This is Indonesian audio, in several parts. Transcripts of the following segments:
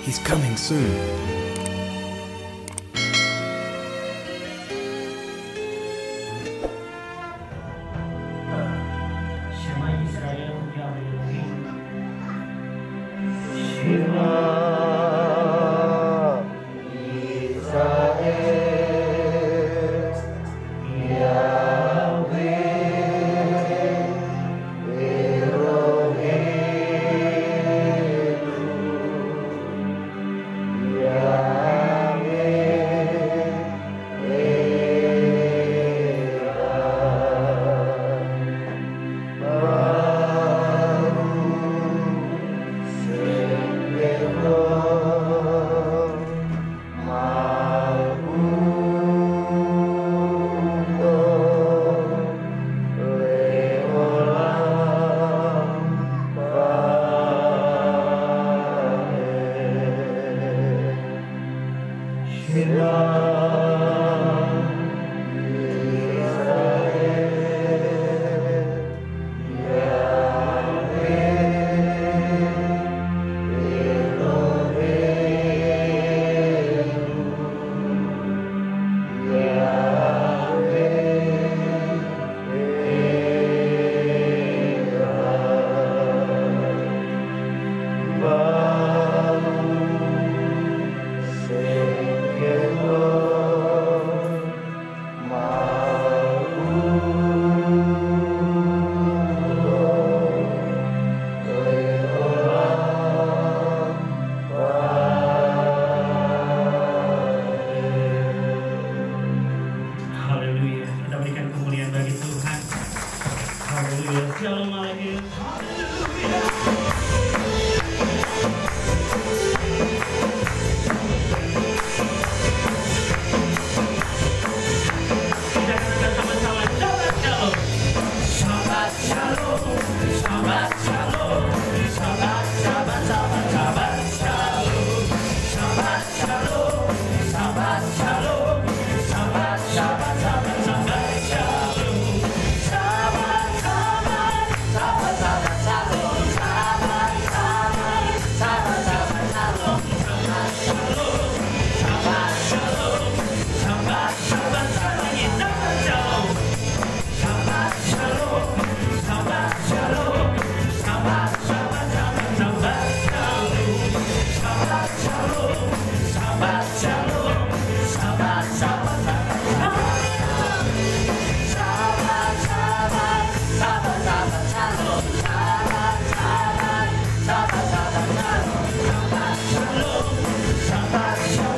He's coming soon. Shema Yisrael Yahweh Elohim. Shema Yisrael Yahweh Elohim Haleluya. Kita berikan kemuliaan bagi Tuhan. Haleluya. Shalom Aleichem. Kita katakan sama-sama Shabbat Shalom. Shabbat Shalom. Shabbat Shalom. Shabbat Shabbat Shabbat Shabbat Shalom. Shabbat Shalom. Shabbat Shalom. Shabbat Shabbat Shabbat Shabbat Shalom. Shabbat Shabbat Shabbat Shabbat Shalom. Shabbat Shabbat Shabbat Shabbat Shalom. Shabbat Shalom. Shabbat Shalom. Shabbat Shabbat lagi Shabbat Shalom. Shabbat Shalom. Shabbat Shalom. Shabbat Shabbat Shabbat Shabbat Shalom. Shabbat Shalom. Shabbat Shalom.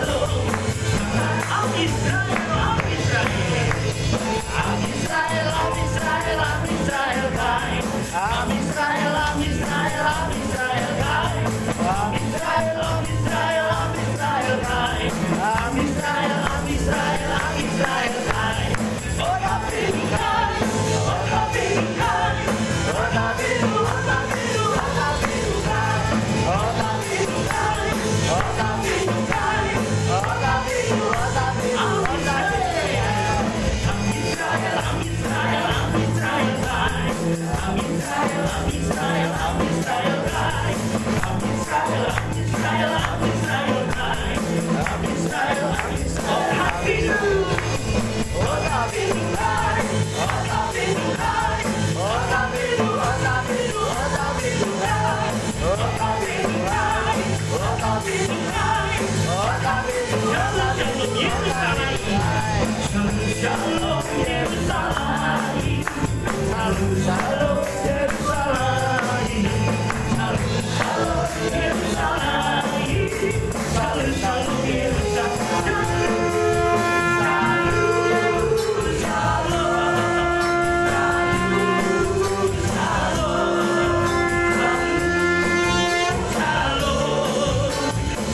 Shabbat Shabbat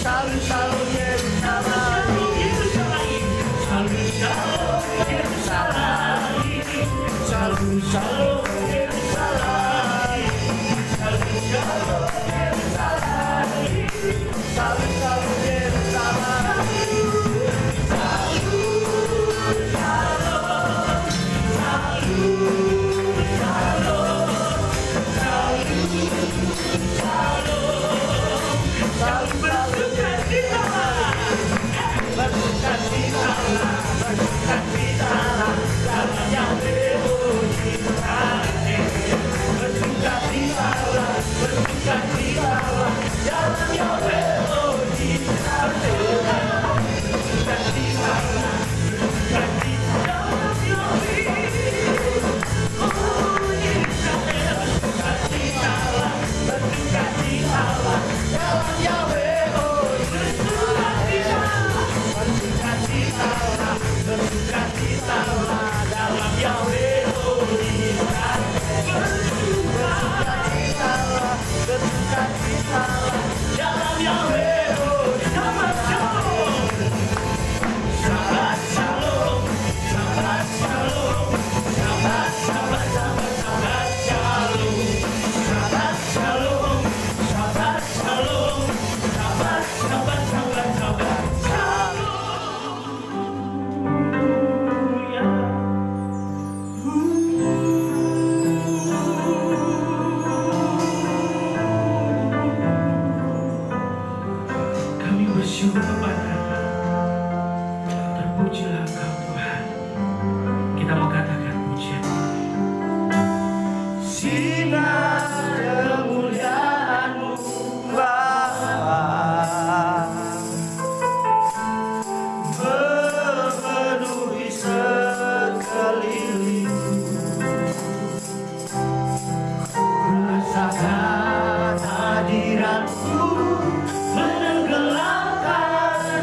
Shabbat bersyukur kepada-Mu. Terpujilah Engkau Tuhan. Kita mau katakan pujian. Sinar kemuliaan-Mu Bapa memenuhi sekeliling. Rasakan hadirat-Mu menenggelamkan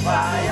Hallelujah.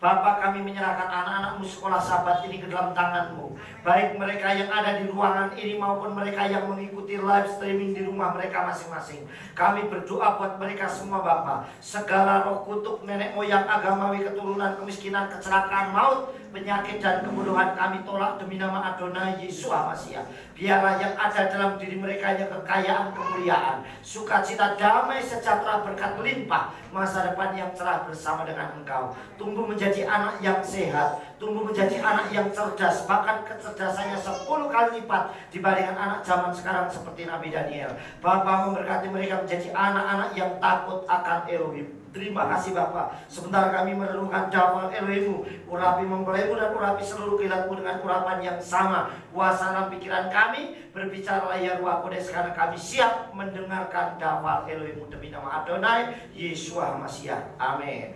Bapak, kami menyerahkan anak-anakmu sekolah Sabat ini ke dalam tangan-Mu. Baik mereka yang ada di ruangan ini maupun mereka yang mengikuti live streaming di rumah mereka masing-masing. Kami berdoa buat mereka semua Bapak. Segala roh kutuk, nenek moyang, agamawi, keturunan, kemiskinan, kecelakaan, maut, penyakit dan kebodohan kami tolak demi nama Adonai Yesus Masiah. Biarlah yang ada dalam diri mereka yang kekayaan, kemuliaan, sukacita, damai, sejahtera, berkat limpah, masa depan yang cerah bersama dengan Engkau. Tumbuh menjadi anak yang sehat, tumbuh menjadi anak yang cerdas, bahkan kecerdasannya 10 kali lipat dibandingkan anak zaman sekarang seperti Nabi Daniel. Bapa memberkati mereka menjadi anak-anak yang takut akan Elohim. Terima kasih Bapak. Sebentar kami merenungkan dawal Elohim-Mu, urapi mempelaimu dan urapi seluruh kilat-Mu dengan urapan yang sama. Kuasa dalam pikiran kami, berbicaralah ya Ruh Kudus, karena kami siap mendengarkan dawal Elohim-Mu demi nama Adonai Yesus Masiah. Amin.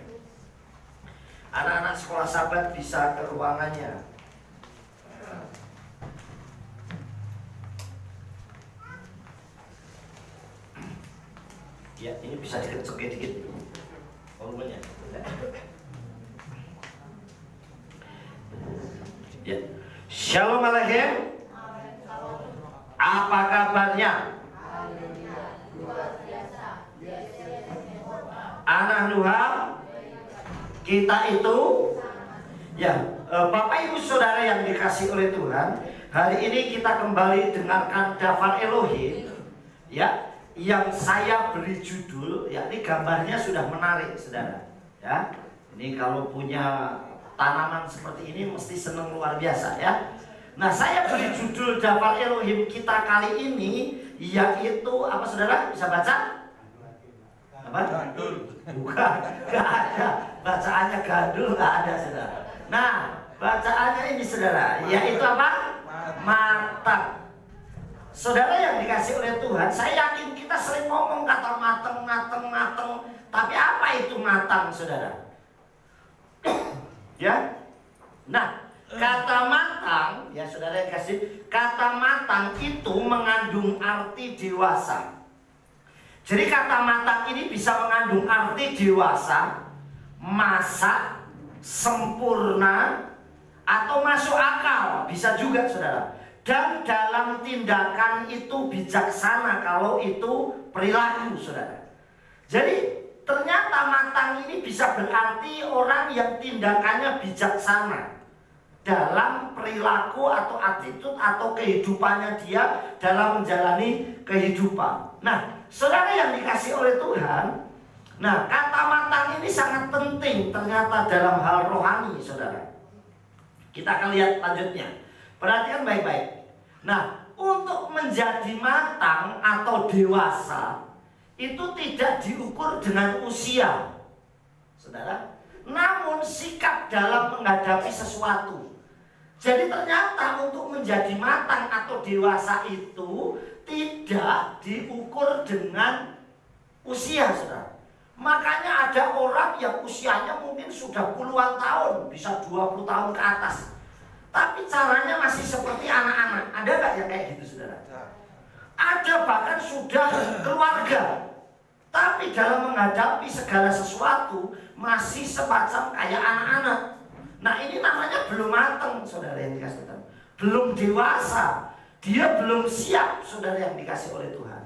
Anak-anak sekolah Sabat bisa ke ruangannya. Ya, ini bisa dikecek dikit volumenya. Ya. Shalom Aleichem. Apa kabarnya? Anak Tuhan, kita itu ya, Bapak Ibu Saudara yang dikasih oleh Tuhan, hari ini kita kembali dengarkan daftar Elohim, ya, yang saya beri judul, ya, ini gambarnya sudah menarik, saudara. Ya, ini kalau punya tanaman seperti ini mesti seneng luar biasa ya. Nah, saya beri judul Davar Elohim kita kali ini yaitu apa saudara? Bisa baca? Apa? Gandul. Bukan, nggak ada. Bacaannya gandul, nggak ada saudara. Nah, bacaannya ini saudara, yaitu apa? Matang. Saudara yang dikasih oleh Tuhan, saya yakin kita sering ngomong kata matang. Tapi apa itu matang saudara? Ya, nah kata matang, ya saudara yang kasih, kata matang itu mengandung arti dewasa. Jadi kata matang ini bisa mengandung arti dewasa, masak, sempurna, atau masuk akal, bisa juga saudara. Dan dalam tindakan itu bijaksana kalau itu perilaku saudara. Jadi ternyata matang ini bisa berarti orang yang tindakannya bijaksana dalam perilaku atau attitude atau kehidupannya dia dalam menjalani kehidupan. Nah, saudara yang dikasih oleh Tuhan, nah kata matang ini sangat penting ternyata dalam hal rohani saudara. Kita akan lihat lanjutnya. Perhatikan baik-baik. Nah, untuk menjadi matang atau dewasa itu tidak diukur dengan usia, saudara, namun sikap dalam menghadapi sesuatu. Jadi ternyata untuk menjadi matang atau dewasa itu tidak diukur dengan usia, saudara. Makanya ada orang yang usianya mungkin sudah puluhan tahun, bisa 20 tahun ke atas, tapi caranya masih seperti anak-anak. Ada nggak yang kayak gitu, saudara? Ada bahkan sudah keluarga, tapi dalam menghadapi segala sesuatu masih semacam kayak anak-anak. Nah, ini namanya belum matang, saudara yang dikasih Tuhan. Belum dewasa. Dia belum siap, saudara yang dikasih oleh Tuhan.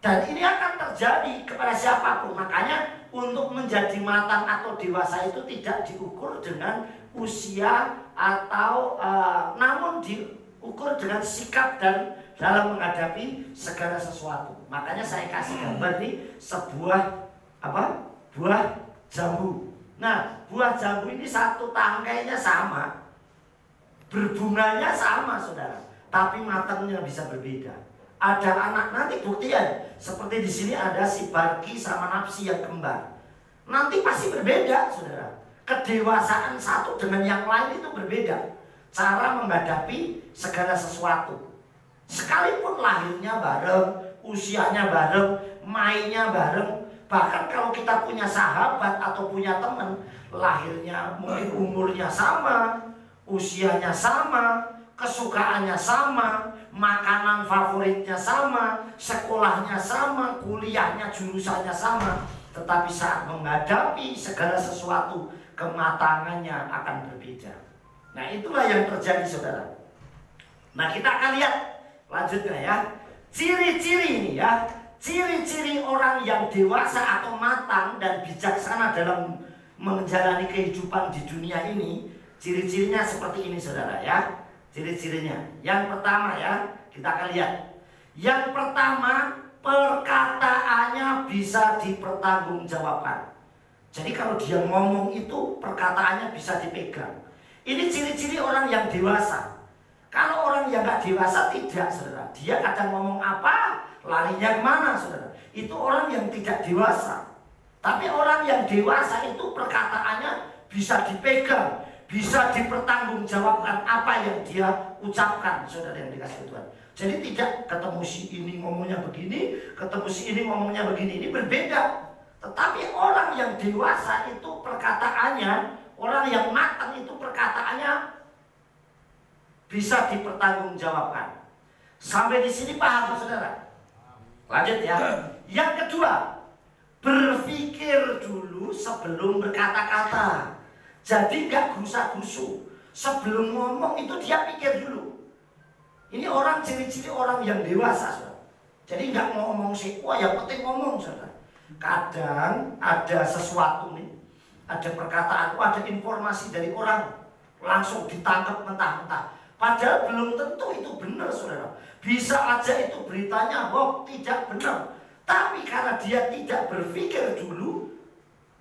Dan ini akan terjadi kepada siapapun. Makanya untuk menjadi matang atau dewasa itu tidak diukur dengan usia atau namun diukur dengan sikap dan dalam menghadapi segala sesuatu. Makanya saya kasih gambar nih sebuah buah jambu. Nah, buah jambu ini satu tangkainya sama, berbunganya sama saudara, tapi matangnya bisa berbeda. Ada anak, nanti buktian seperti di sini ada si Barki sama Napsi yang kembar. Nanti pasti berbeda saudara. Kedewasaan satu dengan yang lain itu berbeda. Cara menghadapi segala sesuatu. Sekalipun lahirnya bareng, usianya bareng, mainnya bareng, bahkan kalau kita punya sahabat atau punya teman, lahirnya mungkin umurnya sama, usianya sama, kesukaannya sama, makanan favoritnya sama, sekolahnya sama, kuliahnya jurusannya sama, tetapi saat menghadapi segala sesuatu, kematangannya akan berbeda. Nah, itulah yang terjadi saudara. Nah, kita akan lihat lanjutnya ya. Ciri-ciri ini ya. Ciri-ciri orang yang dewasa atau matang dan bijaksana dalam menjalani kehidupan di dunia ini, ciri-cirinya seperti ini saudara ya. Ciri-cirinya. Yang pertama ya, kita akan lihat. Yang pertama, perkataannya bisa dipertanggungjawabkan. Jadi kalau dia ngomong itu perkataannya bisa dipegang. Ini ciri-ciri orang yang dewasa. Kalau orang yang gak dewasa tidak saudara. Dia kadang ngomong apa, larinya kemana saudara. Itu orang yang tidak dewasa. Tapi orang yang dewasa itu perkataannya bisa dipegang, bisa dipertanggungjawabkan apa yang dia ucapkan saudara yang dikasih Tuhan. Jadi tidak ketemu si ini ngomongnya begini, ketemu si ini ngomongnya begini. Ini berbeda. Tetapi orang yang dewasa itu perkataannya, orang yang matang itu perkataannya bisa dipertanggungjawabkan. Sampai di sini paham saudara? Lanjut ya. Yang kedua, berpikir dulu sebelum berkata-kata. Jadi gak gusa-gusu. Sebelum ngomong itu dia pikir dulu. Ini orang ciri-ciri orang yang dewasa saudara. Jadi gak ngomong sih, wah yang penting ngomong saudara. Kadang ada sesuatu nih, ada perkataan, ada informasi dari orang, langsung ditangkap mentah-mentah. Padahal belum tentu itu benar saudara. Bisa aja itu beritanya hoax, tidak benar. Tapi karena dia tidak berpikir dulu,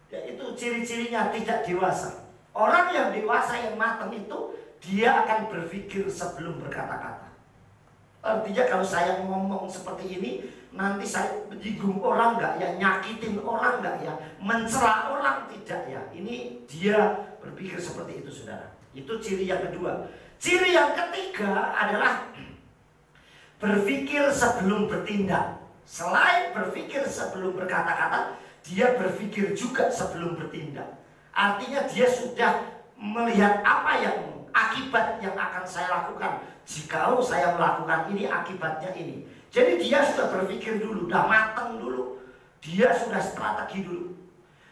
ya itu ciri-cirinya tidak dewasa. Orang yang dewasa yang matang itu dia akan berpikir sebelum berkata-kata. Artinya kalau saya ngomong seperti ini, nanti saya menyinggung orang nggak ya, nyakitin orang nggak ya, mencela orang tidak ya. Ini dia berpikir seperti itu, saudara. Itu ciri yang kedua. Ciri yang ketiga adalah berpikir sebelum bertindak. Selain berpikir sebelum berkata-kata, dia berpikir juga sebelum bertindak. Artinya dia sudah melihat apa yang akibat yang akan saya lakukan. Jikalau saya melakukan ini, akibatnya ini. Jadi dia sudah berpikir dulu, sudah matang dulu. Dia sudah strategi dulu.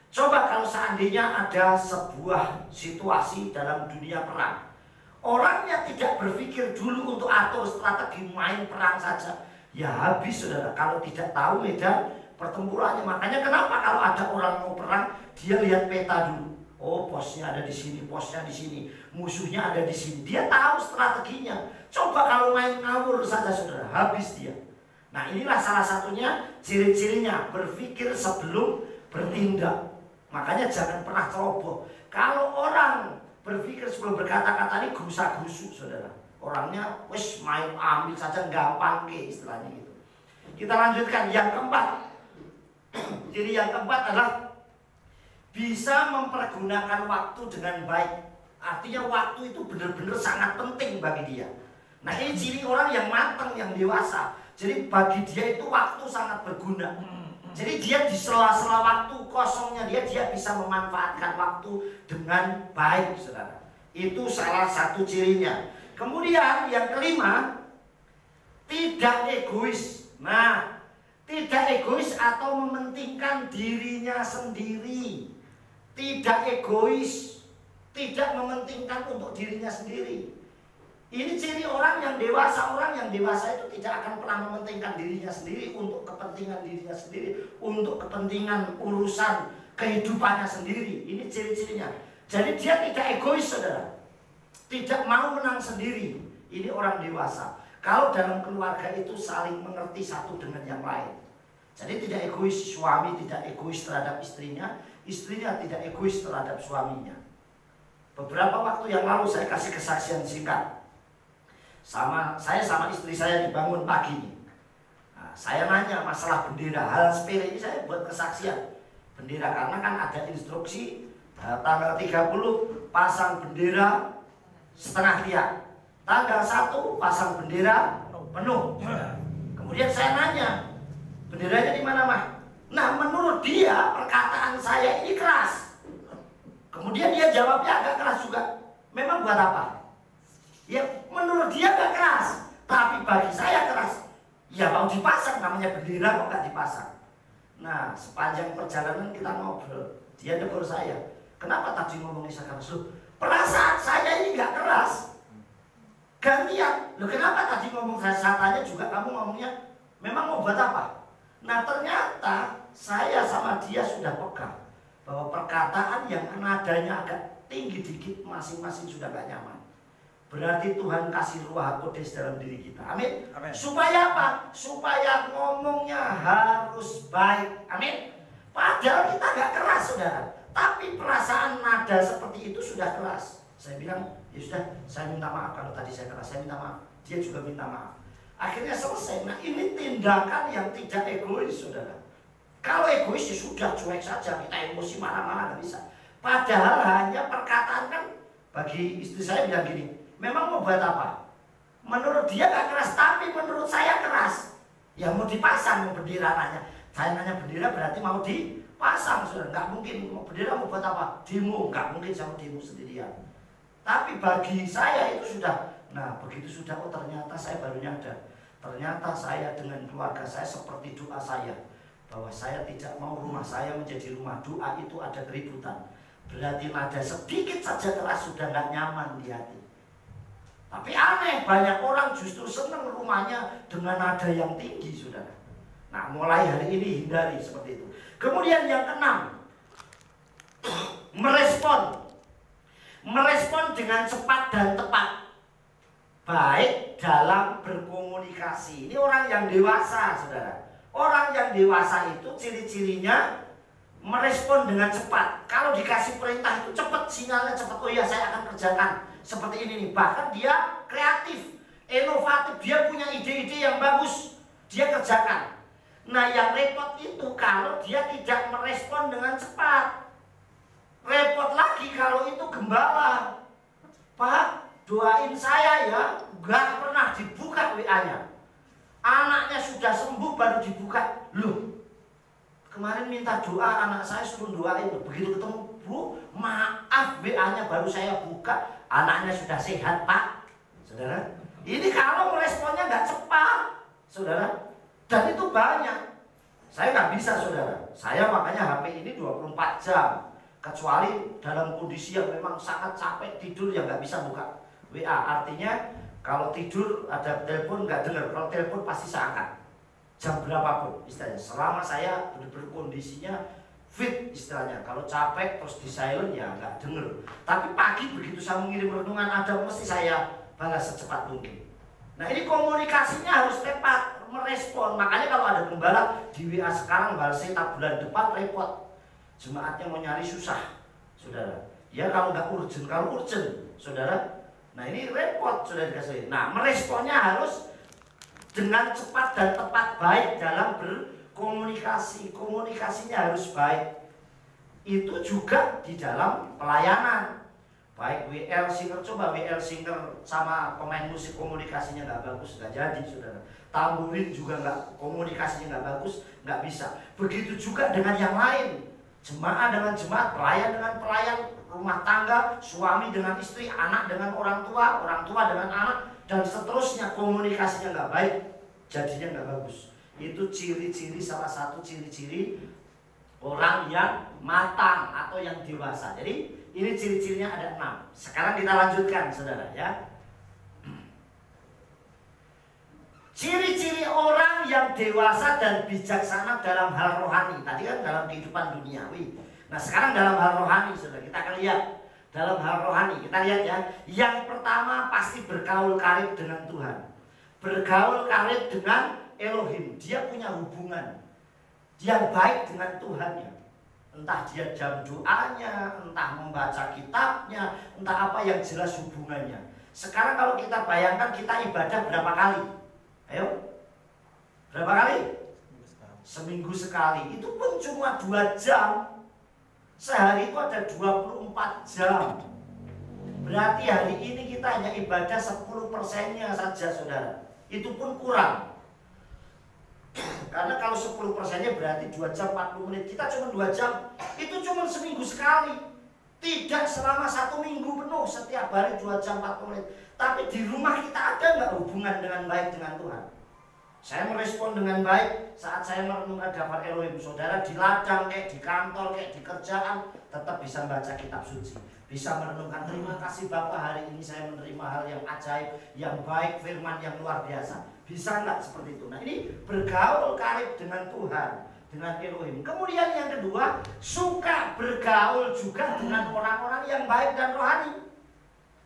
Coba kalau seandainya ada sebuah situasi dalam dunia perang, orangnya tidak berpikir dulu untuk atur strategi main perang saja, ya habis, saudara. Kalau tidak tahu medan pertempurannya. Makanya kenapa kalau ada orang mau perang, dia lihat peta dulu. Oh, posnya ada di sini, posnya di sini, musuhnya ada di sini. Dia tahu strateginya. Coba kalau main ngawur saja, saudara, habis dia. Nah, inilah salah satunya ciri-cirinya, berpikir sebelum bertindak. Makanya jangan pernah ceroboh. Kalau orang berpikir sebelum berkata-kata, ini gerusa-gerusu, saudara. Orangnya wis main ambil saja, gampang ke istilahnya gitu. Kita lanjutkan yang keempat. Ciri yang keempat adalah bisa mempergunakan waktu dengan baik. Artinya waktu itu benar-benar sangat penting bagi dia. Nah, ini ciri orang yang matang, yang dewasa. Jadi bagi dia itu waktu sangat berguna. Jadi dia di sela-sela waktu kosongnya dia bisa memanfaatkan waktu dengan baik, saudara. Itu salah satu cirinya. Kemudian yang kelima, tidak egois. Nah, tidak egois atau mementingkan dirinya sendiri. Tidak egois, tidak mementingkan untuk dirinya sendiri. Ini ciri orang yang dewasa. Orang yang dewasa itu tidak akan pernah mementingkan dirinya sendiri untuk kepentingan dirinya sendiri, untuk kepentingan urusan kehidupannya sendiri. Ini ciri-cirinya. Jadi dia tidak egois, saudara. Tidak mau menang sendiri. Ini orang dewasa. Kalau dalam keluarga itu saling mengerti satu dengan yang lain. Jadi tidak egois, suami tidak egois terhadap istrinya, istrinya tidak egois terhadap suaminya. Beberapa waktu yang lalu saya kasih kesaksian singkat. Saya sama istri saya dibangun pagi nih. Nah, saya nanya masalah bendera, hal sepele ini saya buat kesaksian. Bendera karena kan ada instruksi tanggal 30 pasang bendera setengah tiang. Tanggal 1 pasang bendera penuh. Kemudian saya nanya, benderanya di mana, Mah? Nah, menurut dia perkataan saya ini keras. Kemudian dia jawabnya agak keras juga. Memang buat apa? Ya, menurut dia gak keras, tapi bagi saya keras. Ya mau dipasang, namanya bendera kok gak dipasang. Nah, sepanjang perjalanan kita ngobrol, dia negur saya, kenapa tadi ngomongin saya keras? Loh, perasaan saya ini gak keras. Gantian, loh kenapa tadi ngomong saya tanya juga kamu ngomongnya memang mau buat apa? Nah, ternyata saya sama dia sudah pegang bahwa perkataan yang nadanya agak tinggi dikit masing-masing sudah gak nyaman. Berarti Tuhan kasih ruah kudus dalam diri kita. Amin. Amin. Supaya apa? Supaya ngomongnya harus baik. Amin. Padahal kita gak keras, saudara. Tapi perasaan nada seperti itu sudah keras. Saya bilang, ya sudah, saya minta maaf kalau tadi saya keras. Saya minta maaf. Dia juga minta maaf. Akhirnya selesai. Nah, ini tindakan yang tidak egois, saudara. Kalau egois ya sudah, cuek saja. Kita emosi marah-marah gak bisa. Padahal hanya perkataan kan. Bagi istri saya bilang gini, memang mau buat apa? Menurut dia gak keras, tapi menurut saya keras. Ya mau dipasang, mau bendera nanya. Saya nanya bendera berarti mau dipasang, sudah. Gak mungkin, mau bendera mau buat apa? Demo, gak mungkin saya mau demo sendirian. Tapi bagi saya itu sudah. Nah, begitu sudah, oh ternyata saya baru nyadar. Ternyata saya dengan keluarga saya seperti doa saya. Bahwa saya tidak mau rumah saya menjadi rumah doa, itu ada keributan. Berarti nada sedikit saja keras sudah gak nyaman di hati. Tapi aneh, banyak orang justru senang rumahnya dengan nada yang tinggi, saudara. Nah, mulai hari ini hindari seperti itu. Kemudian yang keenam, merespon. Merespon dengan cepat dan tepat. Baik dalam berkomunikasi. Ini orang yang dewasa, saudara. Orang yang dewasa itu ciri-cirinya merespon dengan cepat. Kalau dikasih perintah itu cepat, sinyalnya cepat. Oh iya, saya akan kerjakan seperti ini nih. Bahkan dia kreatif, inovatif, dia punya ide-ide yang bagus, dia kerjakan. Nah, yang repot itu kalau dia tidak merespon dengan cepat. Repot lagi kalau itu gembala. Pak, doain saya ya, gak pernah dibuka WA-nya. Anaknya sudah sembuh baru dibuka. Loh, kemarin minta doa, anak saya suruh doain. Begitu ketemu, Bu, maaf, WA-nya baru saya buka, anaknya sudah sehat, Pak. Saudara, ini kalau meresponnya nggak cepat, saudara. Dan itu banyak. Saya nggak bisa, saudara. Saya makanya HP ini 24 jam. Kecuali dalam kondisi yang memang sangat capek, tidur yang nggak bisa buka WA. Artinya kalau tidur ada telepon nggak dengar. Kalau telepon pasti saya angkat. Jam berapapun istilahnya. Selama saya berkondisinya fit istilahnya. Kalau capek terus di silent ya nggak denger. Tapi pagi begitu saya mengirim renungan ada, mesti saya balas secepat mungkin. Nah, ini komunikasinya harus tepat, merespon. Makanya kalau ada gembala di WA sekarang balasnya bulan depan repot. Jemaatnya mau nyari susah, saudara. Ya kalau nggak urgent, kalau urgent, saudara. Nah, ini repot sudah dikasih. Nah, meresponnya harus dengan cepat dan tepat, baik dalam berkomunikasi. Komunikasinya harus baik. Itu juga di dalam pelayanan. Baik WL Singer, coba WL Singer sama pemain musik komunikasinya nggak bagus, nggak jadi, saudara. Tamburin juga nggak, komunikasinya nggak bagus, nggak bisa. Begitu juga dengan yang lain, jemaat dengan jemaat, pelayan dengan pelayan, rumah tangga, suami dengan istri, anak dengan orang tua dengan anak, dan seterusnya. Komunikasinya nggak baik, jadinya nggak bagus. Itu ciri-ciri, salah satu ciri-ciri orang yang matang atau yang dewasa. Jadi ini ciri-cirinya ada 6. Sekarang kita lanjutkan, saudara ya. Ciri-ciri orang yang dewasa dan bijaksana dalam hal rohani. Tadi kan dalam kehidupan duniawi. Nah, sekarang dalam hal rohani, saudara, kita akan lihat. Dalam hal rohani, kita lihat ya. Yang pertama pasti bergaul karib dengan Tuhan. Bergaul karib dengan Elohim. Dia punya hubungan yang baik dengan Tuhannya. Entah dia jam doanya, entah membaca kitabnya, entah apa yang jelas hubungannya. Sekarang kalau kita bayangkan kita ibadah berapa kali? Ayo, berapa kali? Seminggu sekali. Itu pun cuma 2 jam. Sehari itu ada 24 jam. Berarti hari ini kita hanya ibadah 10%-nya saja, saudara. Itu pun kurang. Karena kalau 10%-nya berarti 2 jam 40 menit. Kita cuma 2 jam. Itu cuma seminggu sekali. Tidak selama 1 minggu penuh, setiap hari 2 jam 40 menit. Tapi di rumah kita ada nggak hubungan dengan baik dengan Tuhan? Saya merespon dengan baik saat saya merenungkan daftar Elohim. Saudara di ladang, kayak di kantor, kayak di kerjaan, tetap bisa membaca kitab suci. Bisa merenungkan, terima kasih Bapak, hari ini saya menerima hal yang ajaib, yang baik, firman yang luar biasa. Bisa nggak seperti itu? Nah, ini bergaul karib dengan Tuhan, dengan Elohim. Kemudian yang kedua, suka bergaul juga dengan orang-orang yang baik dan rohani.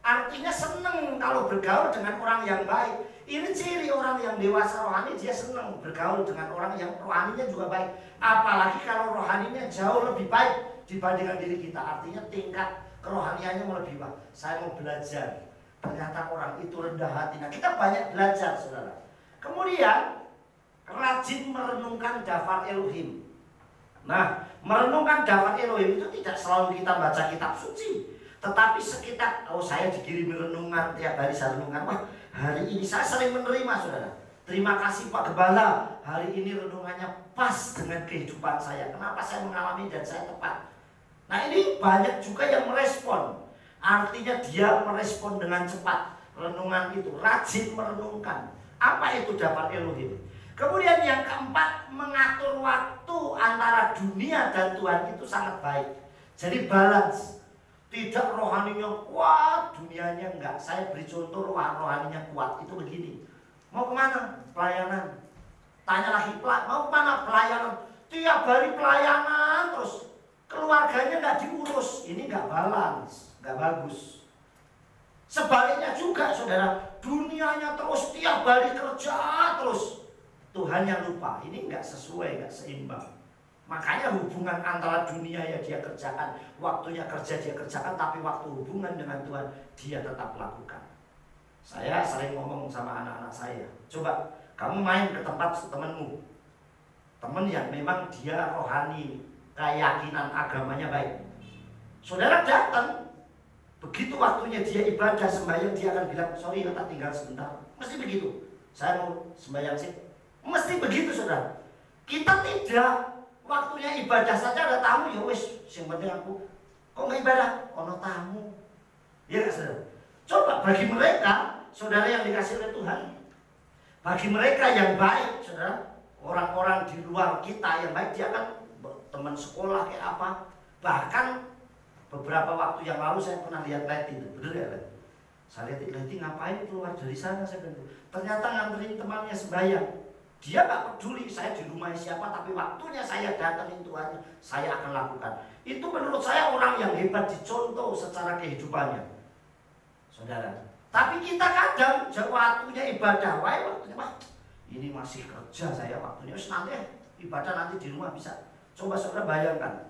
Artinya senang kalau bergaul dengan orang yang baik. Ini ciri orang yang dewasa rohani, dia senang bergaul dengan orang yang rohaninya juga baik. Apalagi kalau rohaninya jauh lebih baik dibandingkan diri kita. Artinya tingkat kerohaniannya lebih baik. Saya mau belajar. Ternyata orang itu rendah hati. Nah, kita banyak belajar, saudara. Kemudian rajin merenungkan daftar Elohim. Nah, merenungkan daftar Elohim itu tidak selalu kita baca kitab suci. Tetapi sekitar, oh saya dikirim renungan, tiap hari saya renungan. Wah, hari ini saya sering menerima, saudara. Terima kasih Pak Gembala, hari ini renungannya pas dengan kehidupan saya. Kenapa saya mengalami dan saya tepat. Nah, ini banyak juga yang merespon. Artinya dia merespon dengan cepat. Renungan itu, rajin merenungkan. Apa itu daftar Elohim? Kemudian yang keempat, mengatur waktu antara dunia dan Tuhan itu sangat baik. Jadi balance. Tidak rohaninya kuat, dunianya enggak. Saya beri contoh rohaninya kuat. Itu begini. Mau kemana? Pelayanan. Tanya lagi, mau kemana? Pelayanan. Tiap hari pelayanan terus. Keluarganya enggak diurus. Ini enggak balance, enggak bagus. Sebaliknya juga, saudara. Dunianya terus, tiap hari kerja terus. Tuhan yang lupa. Ini enggak sesuai, enggak seimbang. Makanya hubungan antara dunia ya dia kerjakan, waktunya kerja dia kerjakan, tapi waktu hubungan dengan Tuhan dia tetap lakukan. Saya sering ngomong sama anak-anak saya, coba kamu main ke tempat temanmu, teman yang memang dia rohani, keyakinan agamanya baik. Saudara datang, begitu waktunya dia ibadah sembahyang, dia akan bilang, sorry tak tinggal sebentar. Mesti begitu. Saya mau sembahyang sih. Mesti begitu, saudara. Kita tidak. Waktunya ibadah saja ada tamu, ya wis, yang penting aku. Kok nggak ibadah? Ono tamu. Ya nggak, saudara? Coba bagi mereka, saudara yang dikasih oleh Tuhan, bagi mereka yang baik, saudara, orang-orang di luar kita yang baik, dia kan teman sekolah kayak apa. Bahkan beberapa waktu yang lalu saya pernah lihat Leti itu, bener ya Leti? Saya lihat Leti ngapain keluar dari sana, saya bilang, ternyata nganterin temannya sembahyang. Dia gak peduli saya di rumah siapa, tapi waktunya saya datangin Tuhan, saya akan lakukan. Itu menurut saya orang yang hebat, dicontoh secara kehidupannya, saudara. Tapi kita kadang waktunya ibadah, waktunya ini masih kerja saya, waktunya nanti ibadah nanti di rumah bisa. Coba saudara bayangkan,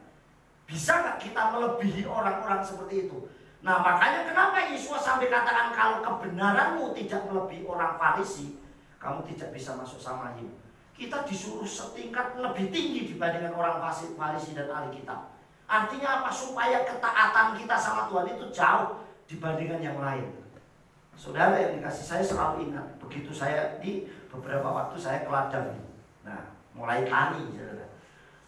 bisa gak kita melebihi orang-orang seperti itu? Nah makanya kenapa Yesus sampai katakan kalau kebenaranmu tidak melebihi orang Farisi, kamu tidak bisa masuk Samaria. Kita disuruh setingkat lebih tinggi dibandingkan orang Farisi dan ahli kitab. Artinya apa? Supaya ketaatan kita sama Tuhan itu jauh dibandingkan yang lain. Saudara yang dikasih, saya selalu ingat, begitu saya di beberapa waktu saya ke ladang. Nah, mulai tani, saudara.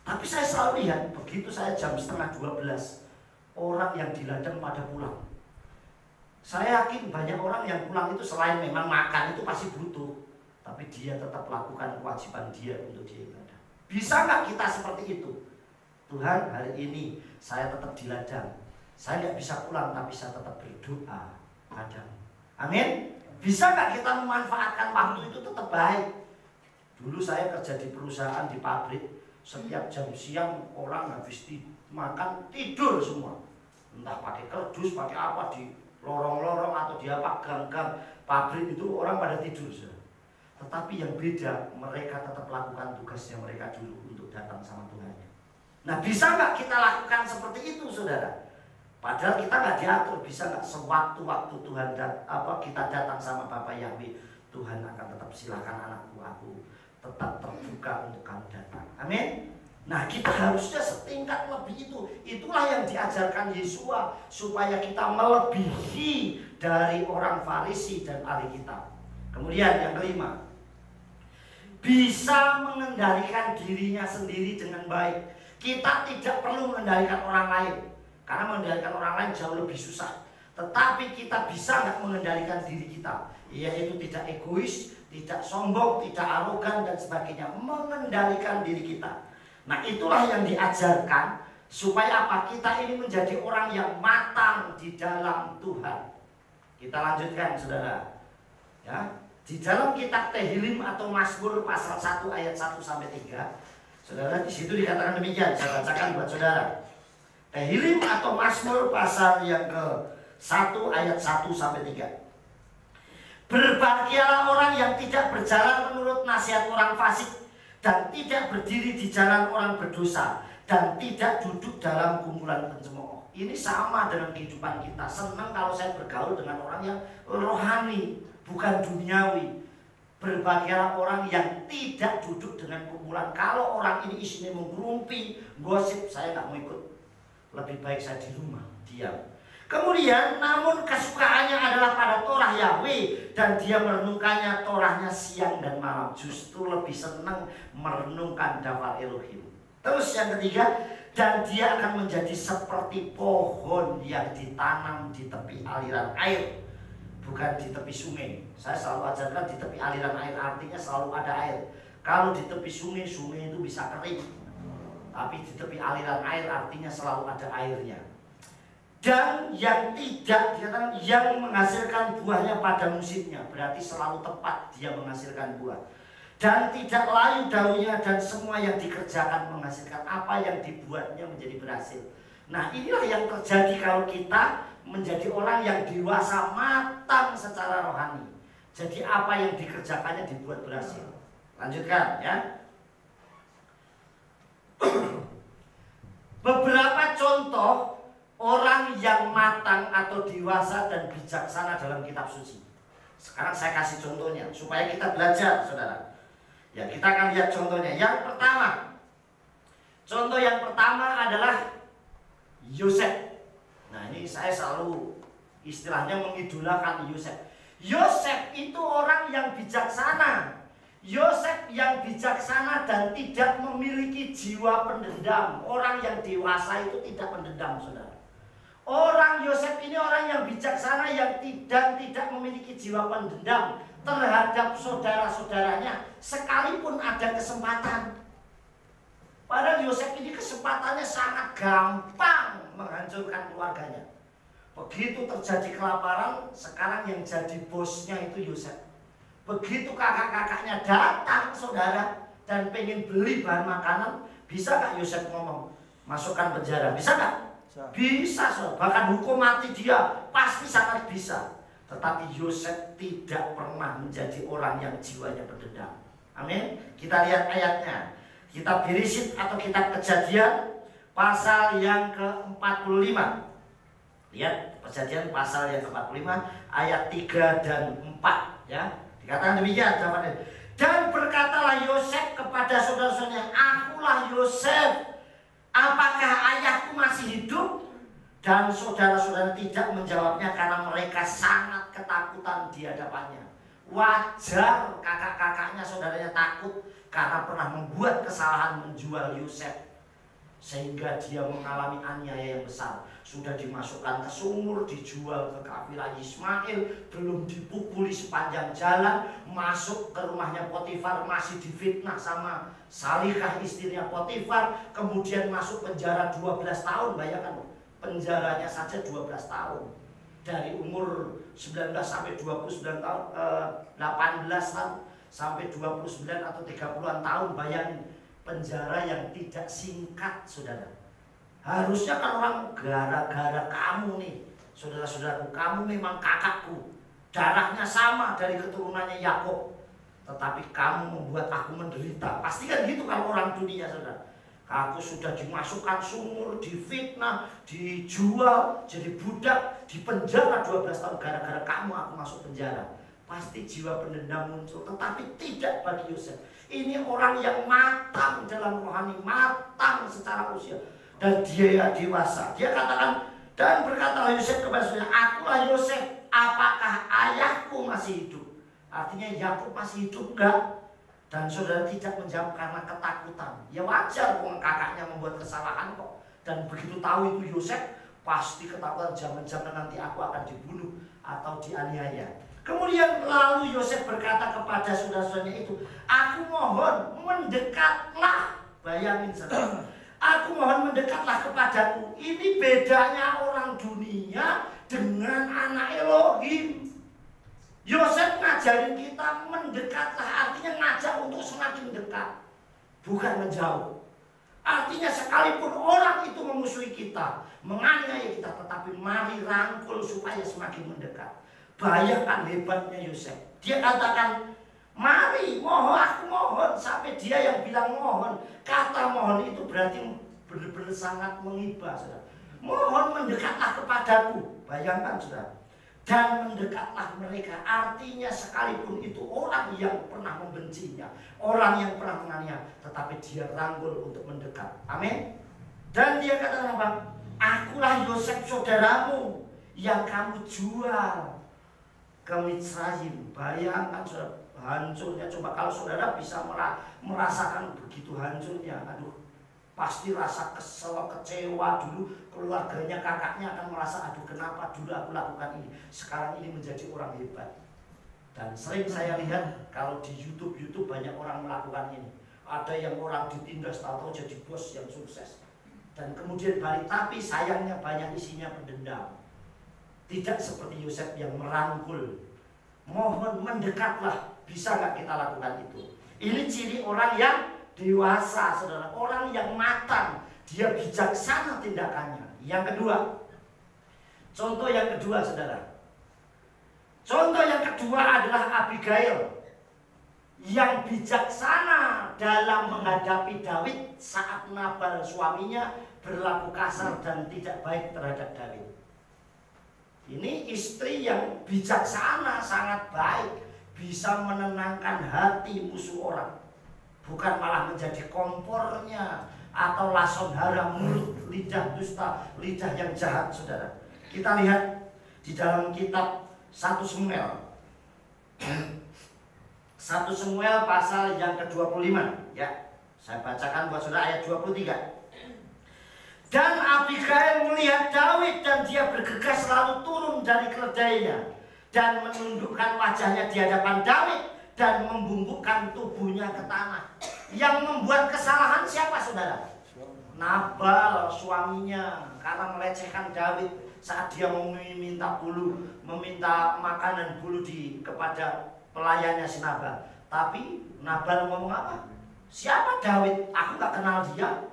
Tapi saya selalu lihat, begitu saya jam 11:30, orang yang di ladang pada pulang. Saya yakin banyak orang yang pulang itu selain memang makan itu pasti butuh, tapi dia tetap lakukan kewajiban dia untuk dia ibadah. Bisa nggak kita seperti itu? Tuhan, hari ini saya tetap di ladang. Saya nggak bisa pulang, tapi saya tetap berdoa padamu. Amin. Bisa nggak kita memanfaatkan waktu itu tetap baik? Dulu saya kerja di perusahaan, di pabrik. Setiap jam siang orang habis makan tidur semua. Entah pakai kardus, pakai apa, di lorong-lorong atau di apa gang-gang pabrik itu orang pada tidur. Tetapi yang beda, mereka tetap lakukan tugasnya mereka dulu untuk datang sama Tuhan. Nah bisa nggak kita lakukan seperti itu, saudara? Padahal kita nggak diatur, bisa nggak sewaktu-waktu Tuhan kita datang sama Bapak Yahweh, Tuhan akan tetap silakan anakku, aku tetap terbuka untuk kamu datang. Amin. Nah kita harusnya setingkat lebih itu. Itulah yang diajarkan Yesus, supaya kita melebihi dari orang Farisi dan ahli kitab. Kemudian yang kelima, bisa mengendalikan dirinya sendiri dengan baik. Kita tidak perlu mengendalikan orang lain, karena mengendalikan orang lain jauh lebih susah. Tetapi kita bisa nggak mengendalikan diri kita, yaitu tidak egois, tidak sombong, tidak arogan dan sebagainya. Mengendalikan diri kita. Nah itulah yang diajarkan, supaya apa? Kita ini menjadi orang yang matang di dalam Tuhan. Kita lanjutkan, saudara. Ya, di dalam kitab Tehillim atau Mazmur pasal 1 ayat 1 sampai 3, saudara, di situ dikatakan demikian. Saya bacakan buat saudara. Tehillim atau Mazmur pasal yang ke-1 ayat 1 sampai 3. Berbahagialah orang yang tidak berjalan menurut nasihat orang fasik, dan tidak berdiri di jalan orang berdosa, dan tidak duduk dalam kumpulan pencemooh. Ini sama dengan kehidupan kita. Senang kalau saya bergaul dengan orang yang rohani, bukan duniawi. Berbahagialah orang yang tidak duduk dengan kumpulan. Kalau orang ini isinya mengerumpi, gosip, saya nggak mau ikut. Lebih baik saya di rumah, diam. Kemudian, namun kesukaannya adalah pada Torah Yahweh, dan dia merenungkannya Torahnya siang dan malam. Justru lebih senang merenungkan Daftar Elohim. Terus yang ketiga, dan dia akan menjadi seperti pohon yang ditanam di tepi aliran air, bukan di tepi sungai. Saya selalu ajarkan di tepi aliran air, artinya selalu ada air. Kalau di tepi sungai, sungai itu bisa kering. Tapi di tepi aliran air artinya selalu ada airnya. Dan yang tidak, dikatakan yang menghasilkan buahnya pada musimnya, berarti selalu tepat dia menghasilkan buah. Dan tidak layu daunnya, dan semua yang dikerjakan menghasilkan, apa yang dibuatnya menjadi berhasil. Nah inilah yang terjadi kalau kita menjadi orang yang dewasa, matang secara rohani. Jadi apa yang dikerjakannya dibuat berhasil. Lanjutkan ya. Beberapa contoh orang yang matang atau dewasa dan bijaksana dalam kitab suci. Sekarang saya kasih contohnya supaya kita belajar, saudara. Ya, kita akan lihat contohnya. Yang pertama, contoh yang pertama adalah Yosef. Nah, ini saya selalu istilahnya mengidolakan Yosef. Yosef itu orang yang bijaksana. Yosef yang bijaksana dan tidak memiliki jiwa pendendam. Orang yang dewasa itu tidak pendendam, saudara. Orang Yosef ini orang yang bijaksana yang tidak memiliki jiwa pendendam terhadap saudara-saudaranya sekalipun ada kesempatan. Padahal Yosef ini kesempatannya sangat gampang menghancurkan keluarganya. Begitu terjadi kelaparan, sekarang yang jadi bosnya itu Yosef. Begitu kakak-kakaknya datang, saudara, dan pengen beli bahan makanan, bisa gak Yosef ngomong, masukkan penjara? Bisa gak? Bisa, saudara. Bahkan hukum mati dia pasti sangat bisa. Tetapi Yosef tidak pernah menjadi orang yang jiwanya berdendam. Amin. Kita lihat ayatnya. Kitab Bereshit atau kitab Kejadian pasal yang ke-45. Lihat Kejadian pasal yang ke-45 ayat 3 dan 4 ya. Dikatakan demikian, dan berkatalah Yosef kepada saudara-saudaranya, akulah Yosef, apakah ayahku masih hidup? Dan saudara-saudara tidak menjawabnya karena mereka sangat ketakutan di hadapannya. Wajar kakak-kakaknya, saudaranya takut karena pernah membuat kesalahan menjual Yosef, sehingga dia mengalami aniaya yang besar. Sudah dimasukkan ke sumur, dijual ke kafilah Ismail, belum dipukuli sepanjang jalan, masuk ke rumahnya Potifar, masih difitnah sama Salikah istrinya Potifar, kemudian masuk penjara 12 tahun. Bayangkan, penjaranya saja 12 tahun. Dari umur 19 sampai 29 tahun, 18 tahun sampai 29 atau 30-an tahun. Bayangin, penjara yang tidak singkat, saudara. Harusnya kan orang, gara-gara kamu nih, saudara-saudaraku, kamu memang kakakku, darahnya sama dari keturunannya Yakub, tetapi kamu membuat aku menderita. Pasti kan gitu kalau orang dunia, saudara. Aku sudah dimasukkan sumur, difitnah, dijual, jadi budak, dipenjara 12 tahun gara-gara kamu aku masuk penjara. Pasti jiwa pendendam muncul, tetapi tidak bagi Yosef. Ini orang yang matang dalam rohani, matang secara usia, dan dia dewasa. Dia katakan, dan berkatalah Yosef kepada saudaranya, akulah Yosef, apakah ayahku masih hidup? Artinya Yakub masih hidup enggak? Dan saudara tidak menjawab karena ketakutan. Ya wajar, kakaknya membuat kesalahan kok. Dan begitu tahu itu Yosef, pasti ketakutan, jangan-jangan nanti aku akan dibunuh atau dianiaya. Kemudian lalu Yosef berkata kepada saudara-saudaranya itu, aku mohon mendekatlah. Bayangin saudara, aku mohon mendekatlah kepadaku. Ini bedanya orang dunia dengan anak Elohim. Yosef ngajarin kita mendekatlah, artinya ngajak untuk semakin dekat, bukan menjauh. Artinya sekalipun orang itu memusuhi kita, menganiaya kita, tetapi mari rangkul supaya semakin mendekat. Bayangkan hebatnya Yosef. Dia katakan, mari, mohon, aku mohon. Sampai dia yang bilang mohon. Kata mohon itu berarti benar-benar sangat menghibah, saudara. Mohon mendekatlah kepadaku. Bayangkan, saudara. Dan mendekatlah mereka, artinya sekalipun itu orang yang pernah membencinya, orang yang pernah menganiaya, tetapi dia rangkul untuk mendekat. Amin. Dan dia katakan apa? Akulah Yosef saudaramu yang kamu jual ke Mitsraim. Bayangkan saudara, hancurnya. Coba kalau saudara bisa merasakan begitu hancurnya, aduh, pasti rasa kesel, kecewa dulu. Keluarganya, kakaknya akan merasa, aduh kenapa dulu aku lakukan ini, sekarang ini menjadi orang hebat. Dan sering saya lihat kalau di YouTube banyak orang melakukan ini. Ada yang orang ditindas, tahu-tahu jadi bos yang sukses, dan kemudian balik, tapi sayangnya banyak isinya pendendam. Tidak seperti Yosef yang merangkul. Mohon mendekatlah. Bisa nggak kita lakukan itu? Ini ciri orang yang dewasa, saudara. Orang yang matang. Dia bijaksana tindakannya. Yang kedua, contoh yang kedua, saudara. Contoh yang kedua adalah Abigail. yang bijaksana dalam menghadapi Daud saat Nabal suaminya berlaku kasar dan tidak baik terhadap Daud. Ini istri yang bijaksana, sangat baik, bisa menenangkan hati musuh orang, bukan malah menjadi kompornya atau lason hara, mulut, lidah dusta, lidah yang jahat, saudara. Kita lihat di dalam kitab 1 Samuel 1 Samuel pasal yang ke-25 ya. Saya bacakan buat saudara ayat 23. Dan Abigail melihat Daud dan dia bergegas lalu turun dari keledainya dan menundukkan wajahnya di hadapan Daud dan membungkukkan tubuhnya ke tanah. Yang membuat kesalahan siapa, saudara? Nabal, suaminya, karena melecehkan Daud saat dia meminta makanan bulu kepada pelayannya si Nabal. Tapi Nabal ngomong apa? Siapa Daud? Aku gak kenal dia.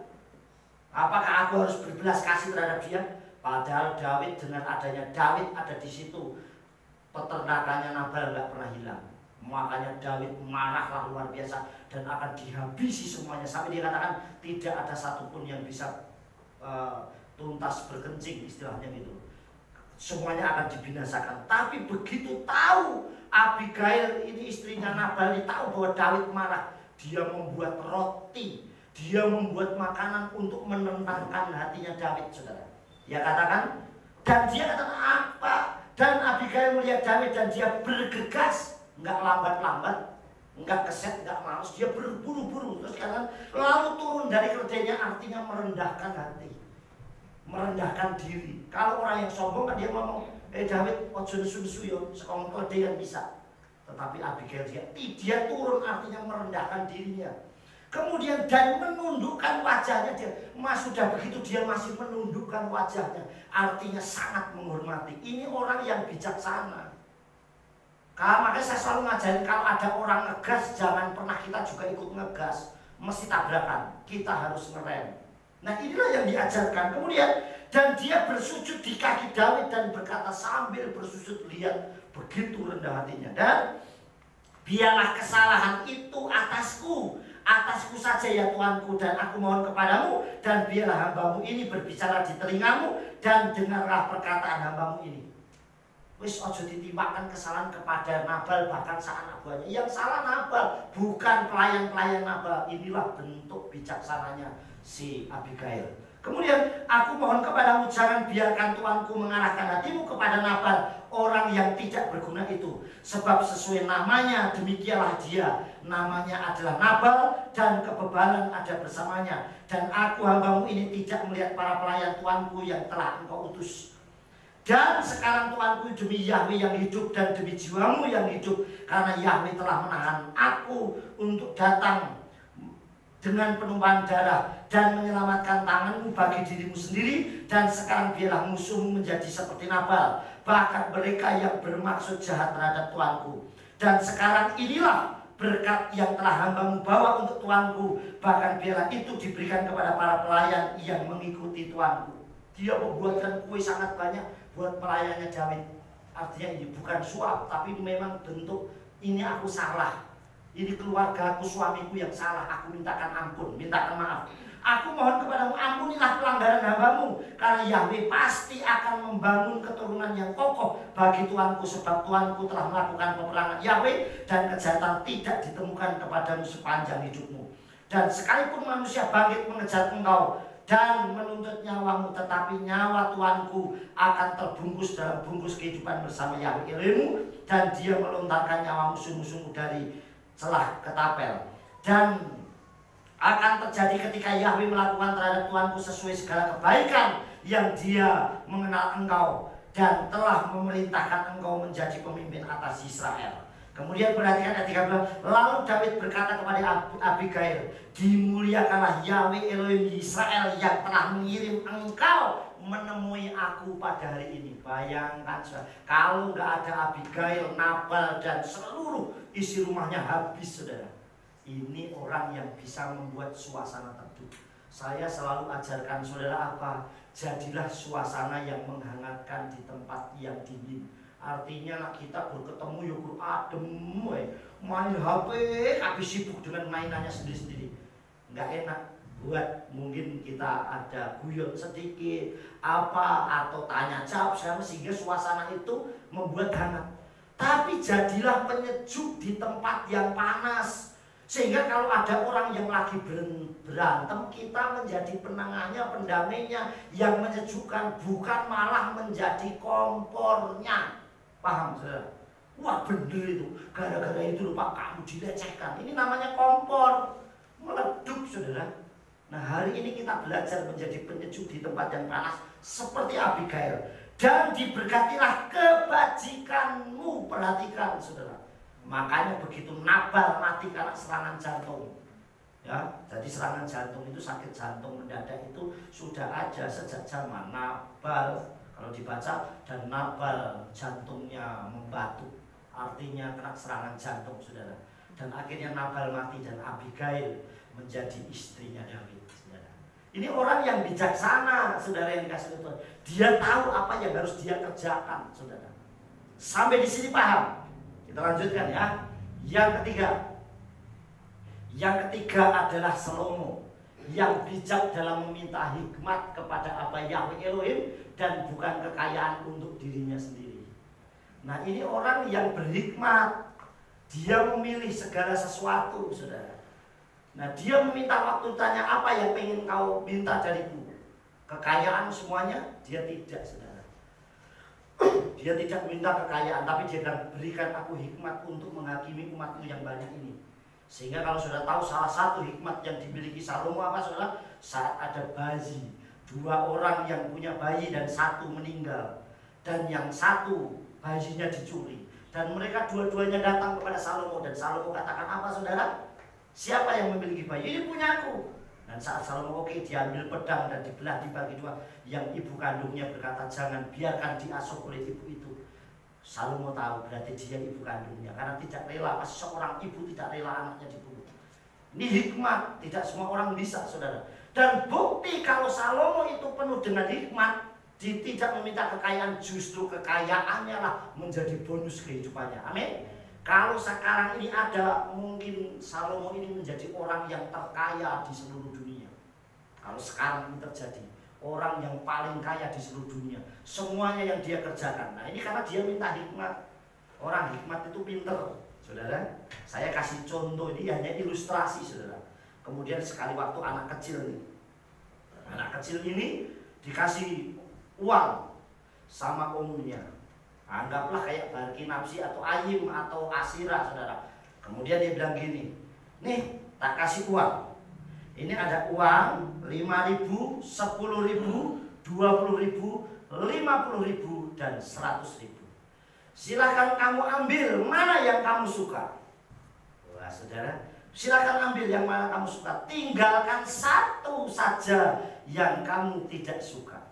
Apakah aku harus berbelas kasih terhadap dia? Padahal Daud, dengan adanya Daud ada di situ, peternakannya Nabal gak pernah hilang. Makanya Daud marahlah luar biasa dan akan dihabisi semuanya. Sampai dia katakan tidak ada satupun yang bisa tuntas berkencing, istilahnya gitu. Semuanya akan dibinasakan. Tapi begitu tahu Abigail ini istrinya Nabal, tahu bahwa Daud marah, dia membuat roti, dia membuat makanan untuk menenangkan hatinya Daud, saudara. Dia katakan, dan dia katakan apa? Dan Abigail melihat Daud dan dia bergegas, nggak lambat-lambat, nggak keset, nggak malas, dia berburu-buru. Terus katakan, lalu turun dari keledainya, artinya merendahkan hati, merendahkan diri. Kalau orang yang sombong kan dia ngomong, Daud, ojo nesu-nesu yo, sekong keledai yang bisa. Tetapi Abigail dia turun, artinya merendahkan dirinya. Kemudian dan menundukkan wajahnya dia. Sudah begitu dia masih menundukkan wajahnya, artinya sangat menghormati. Ini orang yang bijaksana. Makanya saya selalu ngajarin, kalau ada orang ngegas, jangan pernah kita juga ikut ngegas. Mesti tabrakan, kita harus ngerem. Nah inilah yang diajarkan. Kemudian dan dia bersujud di kaki Daud dan berkata sambil bersujud, lihat begitu rendah hatinya. Dan biarlah kesalahan itu atasku saja ya Tuanku, dan aku mohon kepadamu, dan biarlah hambamu ini berbicara di telingamu, dan dengarlah perkataan hambamu ini. Wis ojo ditimpakan kesalahan kepada Nabal, bahkan saat anak buahnya. Yang salah Nabal, bukan pelayan-pelayan Nabal. Inilah bentuk bijaksananya si Abigail. Kemudian aku mohon kepadamu, jangan biarkan Tuanku mengarahkan hatimu kepada Nabal, orang yang tidak berguna itu. Sebab sesuai namanya demikianlah dia. Namanya adalah Nabal dan kebebalan ada bersamanya. Dan aku hambamu ini tidak melihat para pelayan Tuanku yang telah engkau utus. Dan sekarang Tuanku, demi Yahweh yang hidup dan demi jiwamu yang hidup, karena Yahweh telah menahan aku untuk datang dengan penumpahan darah dan menyelamatkan tanganmu bagi dirimu sendiri. Dan sekarang biarlah musuhmu menjadi seperti Nabal, bahkan mereka yang bermaksud jahat terhadap Tuanku. Dan sekarang inilah berkat yang telah hambamu bawa untuk Tuanku, bahkan biarlah itu diberikan kepada para pelayan yang mengikuti Tuanku. Dia membuatkan kue sangat banyak buat pelayannya Daud. Artinya ini bukan suap, tapi memang bentuk ini aku salah. Ini keluarga aku, suamiku yang salah. Aku mintakan ampun, mintakan maaf. Aku mohon kepadamu, ampunilah pelanggaran hambamu, karena Yahweh pasti akan membangun keturunan yang kokoh bagi Tuanku, sebab Tuanku telah melakukan peperangan Yahweh dan kejahatan tidak ditemukan kepadamu sepanjang hidupmu. Dan sekalipun manusia bangkit mengejar engkau dan menuntut nyawamu, tetapi nyawa Tuanku akan terbungkus dalam bungkus kehidupan bersama Yahweh Elohimmu, dan dia melontarkan nyawa musuh-musuhmu dari celah ketapel. Dan akan terjadi ketika Yahweh melakukan terhadap Tuanku sesuai segala kebaikan yang dia mengenal engkau dan telah memerintahkan engkau menjadi pemimpin atas Israel. Kemudian perhatikan ayat 13. Lalu Daud berkata kepada Abigail, dimuliakanlah Yahweh Elohim Israel yang telah mengirim engkau menemui aku pada hari ini. Bayangkan, kalau nggak ada Abigail, Nabal dan seluruh isi rumahnya habis, saudara. Ini orang yang bisa membuat suasana teduh. Saya selalu ajarkan saudara apa? Jadilah suasana yang menghangatkan di tempat yang dingin. Artinya nak kita berketemu ya adem, main HP, habis sibuk dengan mainannya sendiri-sendiri. Nggak enak. Buat mungkin kita ada guyon sedikit, atau tanya jawab sehingga suasana itu membuat hangat. Tapi jadilah penyejuk di tempat yang panas. Sehingga kalau ada orang yang lagi berantem, kita menjadi penengahnya, pendamainya, yang menyejukkan, bukan malah menjadi kompornya. Paham, saudara? Wah bener itu, gara-gara itu lupa kamu dilecehkan. Ini namanya kompor, meleduk, saudara. Nah hari ini kita belajar menjadi penyejuk di tempat yang panas seperti Abigail. Dan diberkatilah kebajikanmu. Perhatikan, saudara. Makanya begitu Nabal mati karena serangan jantung. Ya, jadi serangan jantung itu, sakit jantung mendadak itu sudah ada sejak zaman Nabal. Kalau dibaca, dan Nabal jantungnya membatu. Artinya kena serangan jantung, saudara. Dan akhirnya Nabal mati dan Abigail menjadi istrinya David, saudara. Ini orang yang bijaksana, saudara yang dikasih Tuhan. Dia tahu apa yang harus dia kerjakan, saudara. Sampai di sini paham? Kita lanjutkan ya. Yang ketiga adalah Salomo, yang bijak dalam meminta hikmat kepada apa Yahweh Elohim dan bukan kekayaan untuk dirinya sendiri. Nah ini orang yang berhikmat. Dia memilih segala sesuatu, saudara. Nah dia meminta, waktu tanya apa yang pengen kau minta dariku, kekayaan semuanya, dia tidak, saudara. Dia tidak minta kekayaan, tapi dia bilang, berikan aku hikmat untuk menghakimi umatmu yang banyak ini. Sehingga kalau sudah tahu salah satu hikmat yang dimiliki Salomo apa, saudara? Saat ada bayi, 2 orang yang punya bayi dan 1 meninggal, dan yang 1 bayinya dicuri, dan mereka dua-duanya datang kepada Salomo, dan Salomo katakan apa, saudara? Siapa yang memiliki bayi? Ini punyaku. Dan saat Salomo diambil pedang dan dibelah dibagi 2. Yang ibu kandungnya berkata, jangan, biarkan diasuh oleh ibu itu. Salomo tahu berarti dia ibu kandungnya, karena tidak rela, pas seorang ibu tidak rela anaknya dibunuh. Ini hikmat, tidak semua orang bisa, saudara. Dan bukti kalau Salomo itu penuh dengan hikmat, dia tidak meminta kekayaan, justru kekayaannya lah menjadi bonus kehidupannya. Amin. Kalau sekarang ini ada, mungkin Salomo ini menjadi orang yang terkaya di seluruh dunia. Kalau sekarang ini terjadi, orang yang paling kaya di seluruh dunia, semuanya yang dia kerjakan. Nah ini karena dia minta hikmat. Orang hikmat itu pinter, saudara. Saya kasih contoh, ini hanya ilustrasi, saudara. Kemudian sekali waktu anak kecil nih, anak kecil ini dikasih uang sama umumnya. Anggaplah kayak Barki Napsi atau Ayim atau Asira, saudara. Kemudian dia bilang gini, nih tak kasih uang. Ini ada uang 5.000, 10.000, 20.000, 50.000 dan 100.000. Silahkan kamu ambil mana yang kamu suka. Wah saudara, silahkan ambil yang mana kamu suka. Tinggalkan satu saja yang kamu tidak suka.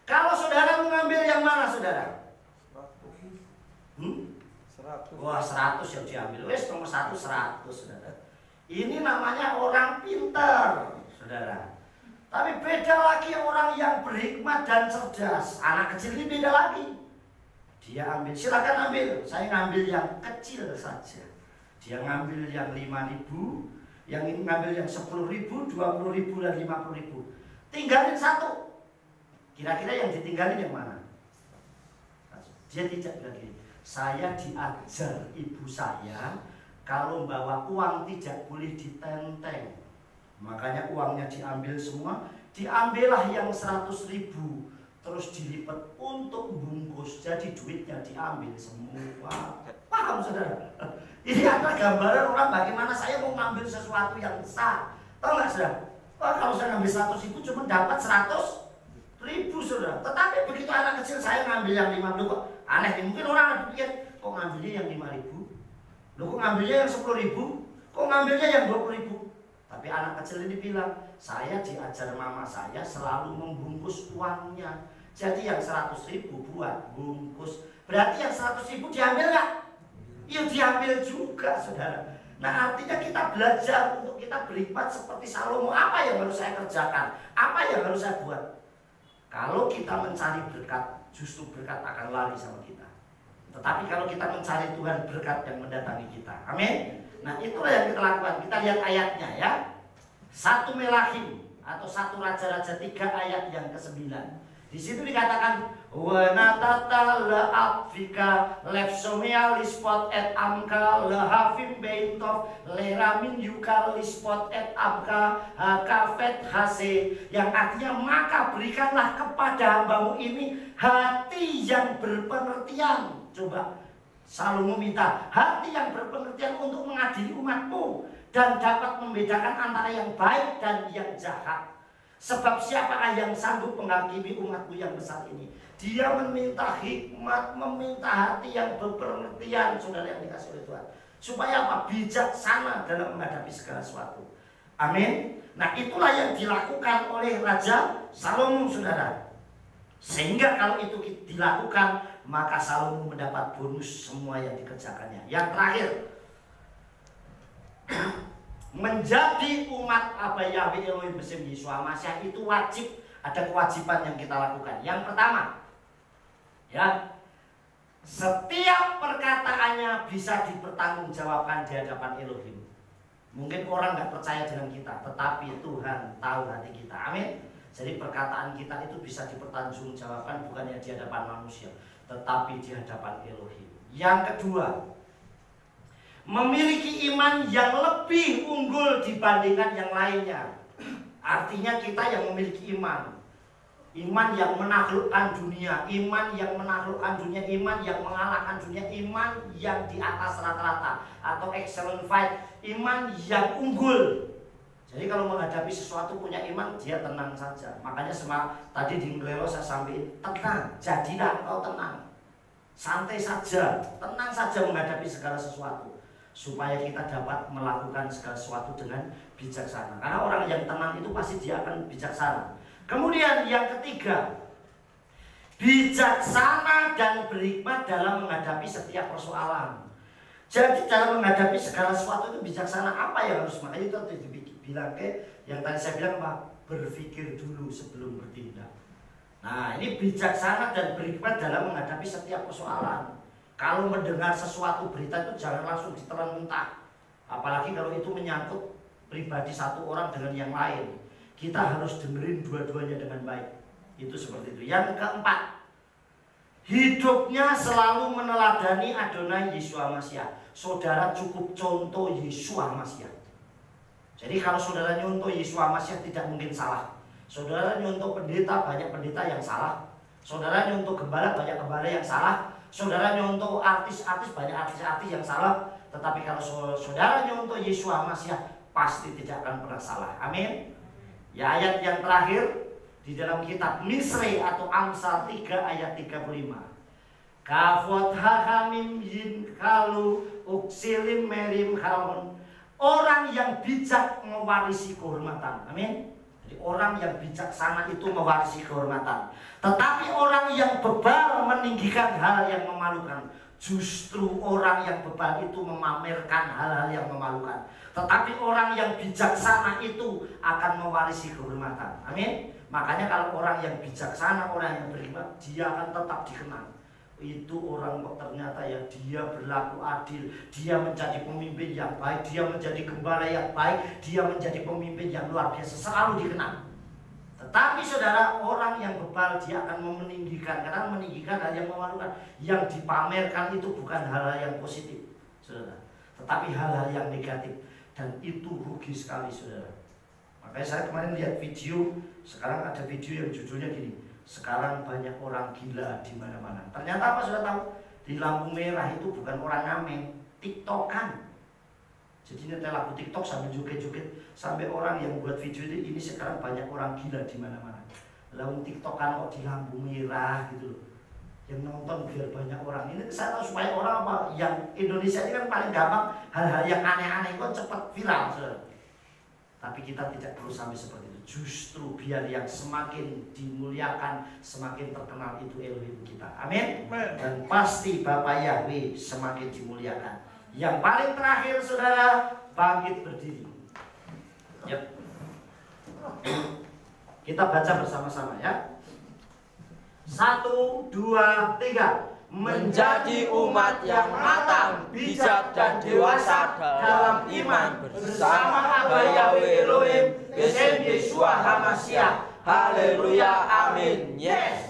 Kalau saudara mengambil yang mana, saudara? 100. Wah 100 yang diambil. Wes nomor 1 100, saudara. Ini namanya orang pintar, saudara. Tapi beda lagi orang yang berhikmat dan cerdas. Anak kecil ini beda lagi. Dia ambil, silakan ambil. Saya ngambil yang kecil saja. Dia ngambil yang 5.000, yang ini ngambil yang 10.000, 20.000 dan 50.000. Tinggalin satu. Kira-kira yang ditinggalin yang mana? Dia tidak bilang gini, saya diajar ibu saya kalau bawa uang tidak boleh ditenteng. Makanya uangnya diambil semua. Diambillah yang 100.000, terus dilipat untuk bungkus. Jadi duitnya diambil semua. Paham saudara? Ini adalah gambaran orang bagaimana saya mau ngambil sesuatu yang besar. Tahu nggak saudara? Oh, kalau saya ngambil 100.000 cuma dapat 100.000, saudara. Tetapi begitu anak kecil saya ngambil yang 50 kok aneh nih. Mungkin orang pikir, kok ngambilnya yang 5.000? Loh kok ngambilnya yang 10.000? Kok ngambilnya yang 20.000? Tapi anak kecil ini bilang, saya diajar mama saya selalu membungkus uangnya. Jadi yang 100.000 buat bungkus. Berarti yang 100.000 diambil nggak? Ya diambil juga, saudara. Nah artinya kita belajar untuk kita berhikmat seperti Salomo. Apa yang harus saya kerjakan? Apa yang harus saya buat? Kalau kita mencari berkat, justru berkat akan lari sama kita. Tetapi kalau kita mencari Tuhan, berkat yang mendatangi kita. Amin. Nah, itulah yang kita lakukan. Kita lihat ayatnya ya. 1 Melahim atau 1 Raja-Raja 3 ayat yang ke-9. Di situ dikatakan wanatata le'afika lefsomea lispot et amka lehafim beintov leramin yuka lispot et amka kafet hase, yang artinya maka berikanlah kepada hambamu ini hati yang berpengertian. Coba Salomo minta hati yang berpengertian untuk mengadili umatmu dan dapat membedakan antara yang baik dan yang jahat. Sebab siapakah yang sanggup menghakimi umatku yang besar ini? Dia meminta hikmat, meminta hati yang berpengertian, saudara yang dikasih oleh Tuhan. Supaya apa? Bijaksana dalam menghadapi segala sesuatu. Amin. Nah, itulah yang dilakukan oleh Raja Salomo, saudara. Sehingga kalau itu dilakukan, maka Salomo mendapat bonus semua yang dikerjakannya. Yang terakhir, menjadi umat Aba Yahweh Elohim Besim Yeshua Mashiach itu wajib, ada kewajiban yang kita lakukan. Yang pertama, ya, setiap perkataannya bisa dipertanggungjawabkan di hadapan Elohim. Mungkin orang nggak percaya dengan kita, tetapi Tuhan tahu hati kita. Amin. Jadi perkataan kita itu bisa dipertanggungjawabkan bukannya di hadapan manusia, tetapi di hadapan Elohim. Yang kedua, memiliki iman yang lebih unggul dibandingkan yang lainnya. Artinya kita yang memiliki iman yang menaklukkan dunia, iman yang menaklukkan dunia, iman yang mengalahkan dunia, iman yang di atas rata-rata atau excellent fight, iman yang unggul. Jadi kalau menghadapi sesuatu punya iman, dia tenang saja. Makanya tadi di Nglelo saya sampaikan, tenang, jadilah engkau tenang, santai saja, tenang saja menghadapi segala sesuatu, supaya kita dapat melakukan segala sesuatu dengan bijaksana. Karena orang yang tenang itu pasti dia akan bijaksana. Kemudian yang ketiga, bijaksana dan berhikmat dalam menghadapi setiap persoalan. Jadi dalam menghadapi segala sesuatu itu bijaksana. Apa yang harus, makanya itu dibilang yang tadi saya bilang apa? Berpikir dulu sebelum bertindak. Nah, ini bijaksana dan berhikmat dalam menghadapi setiap persoalan. Kalau mendengar sesuatu berita itu jangan langsung ditelan mentah. Apalagi kalau itu menyangkut pribadi satu orang dengan yang lain. Kita harus dengerin dua-duanya dengan baik. Itu seperti itu. Yang keempat, hidupnya selalu meneladani Adonai Yeshua Mashiach. Saudara cukup contoh Yeshua Mashiach. Jadi kalau saudara nyontoh Yeshua Mashiach tidak mungkin salah. Saudara nyontoh pendeta, banyak pendeta yang salah. Saudara nyontoh gembala, banyak gembala yang salah. Saudara nyontoh artis-artis, banyak artis-artis yang salah. Tetapi kalau saudara nyontoh Yeshua Mashiach, pasti tidak akan pernah salah. Amin. Ya, ayat yang terakhir di dalam kitab Misri atau Amsal 3 ayat 35. Kavot hahamim yin kalu uksilim merim halon. Orang yang bijak mewarisi kehormatan. Amin. Jadi orang yang bijaksana itu mewarisi kehormatan. Tetapi orang yang bebal meninggikan hal yang memalukan. Justru orang yang bebal itu memamerkan hal-hal yang memalukan. Tetapi orang yang bijaksana itu akan mewarisi kehormatan. Amin. Makanya kalau orang yang bijaksana, orang yang berhikmat, dia akan tetap dikenang. Itu orang kok ternyata ya dia berlaku adil, dia menjadi pemimpin yang baik, dia menjadi gembala yang baik, dia menjadi pemimpin yang luar biasa, selalu dikenang. Tetapi saudara, orang yang bebal dia akan meninggikan, karena meninggikan hal yang memalukan. Yang dipamerkan itu bukan hal-hal yang positif, saudara, tetapi hal-hal yang negatif, dan itu rugi sekali, saudara. Makanya saya kemarin lihat video, sekarang ada video yang judulnya gini, sekarang banyak orang gila di mana-mana. Ternyata apa sudah tahu? Di lampu merah itu bukan orang ngamen, tiktokan. Jadi nyetel lagu TikTok sambil joget-joget, sampai orang yang buat video ini sekarang banyak orang gila di mana-mana. Lalu TikTokan kok di lampu merah gitu loh. Yang nonton biar banyak orang. Ini saya tahu supaya orang apa? Yang Indonesia ini kan paling gampang hal-hal yang aneh-aneh kok cepat viral, saudara. Tapi kita tidak perlu sampai seperti itu. Justru biar yang semakin dimuliakan, semakin terkenal itu Elohim kita. Amin. Dan pasti Bapak Yahweh semakin dimuliakan. Yang paling terakhir, saudara, bangkit berdiri. Yep. Kita baca bersama-sama ya. 1, 2, 3. menjadi umat yang matang, bijak dan dewasa dalam iman bersama Abba Yahweh Elohim, Besem Yeshua HaMashiach. Haleluya, amin. Yes.